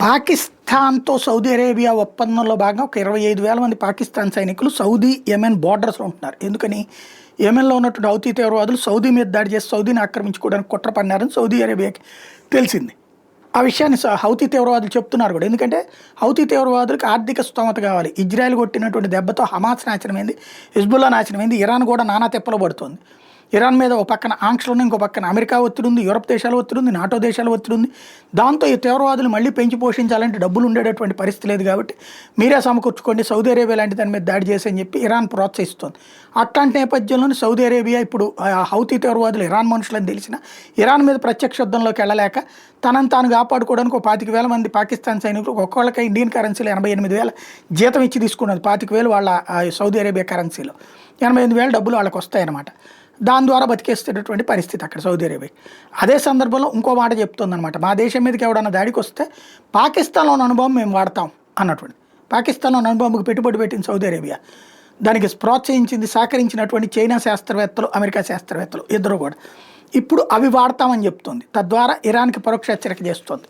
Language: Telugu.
పాకిస్తాన్తో సౌదీ అరేబియా ఒప్పందంలో భాగంగా ఒక 25,000 మంది పాకిస్తాన్ సైనికులు సౌదీ యెమెన్ బోర్డర్స్లో ఉంటున్నారు. ఎందుకని యెమెన్లో ఉన్నటువంటి హౌతీ తీవ్రవాదులు సౌదీ మీద దాడి చేసి సౌదీని ఆక్రమించుకోవడానికి కుట్ర పన్నారని సౌదీ అరేబియాకి తెలిసింది. ఆ విషయాన్ని హౌతీ తీవ్రవాదులు చెప్తున్నారు కూడా. ఎందుకంటే హౌతీ తీవ్రవాదులకు ఆర్థిక స్తోమత కావాలి. ఇజ్రాయెల్ కొట్టినటువంటి దెబ్బతో హమాస్ నాశనమైంది, హిజ్బుల్లా నాశనమైంది, ఇరాన్ కూడా నానా తెప్పలు పడుతుంది. ఇరాన్ మీద ఒక పక్కన ఆంక్షలు ఉన్నాయి, ఇంకో పక్కన అమెరికా ఒత్తిడి ఉంది, యూరప్ దేశాల ఒత్తిడి ఉంది, నాటో దేశాల ఒత్తిడి ఉంది. దాంతో ఈ తీవ్రవాదులు మళ్ళీ పెంచి పోషించాలంటే డబ్బులు ఉండేటటువంటి పరిస్థితి లేదు. కాబట్టి మీరే సమకూర్చుకోండి, సౌదీ అరేబియా లాంటి దాని మీద దాడి చేసి అని చెప్పి ఇరాన్ ప్రోత్సహిస్తుంది. అట్లాంటి నేపథ్యంలోనే సౌదీ అరేబియా ఇప్పుడు హౌతీ తీవ్రవాదులు ఇరాన్ మనుషులని తెలిసిన ఇరాన్ మీద ప్రత్యక్ష యుద్ధంలోకి వెళ్ళలేక తనను తాను కాపాడుకోవడానికి ఒక 25,000 మంది పాకిస్తాన్ సైనికులు ఒక్కొక్కళ్ళకి ఇండియన్ కరెన్సీలో 88,000 జీతం ఇచ్చి తీసుకున్నది. 25,000 వాళ్ళ సౌదీ అరేబియా కరెన్సీలో 88,000 డబ్బులు వాళ్ళకి వస్తాయన్నమాట. దాని ద్వారా బతికేసేటటువంటి పరిస్థితి అక్కడ సౌదీ అరేబియా. అదే సందర్భంలో ఇంకో మాట చెప్తుందన్నమాట, మా దేశం మీదకి ఎవడన్నా దాడికి వస్తే పాకిస్తాన్లో ఉన్న అనుభవం మేము వాడతాం అన్నటువంటి. పాకిస్తాన్లో ఉన్న అనుభవంకి పెట్టుబడి పెట్టింది సౌదీ అరేబియా. దానికి ప్రోత్సహించింది, సహకరించినటువంటి చైనా శాస్త్రవేత్తలు, అమెరికా శాస్త్రవేత్తలు ఇద్దరు కూడా ఇప్పుడు అవి వాడతామని చెప్తుంది. తద్వారా ఇరాన్కి పరోక్ష హెచ్చరిక చేస్తుంది.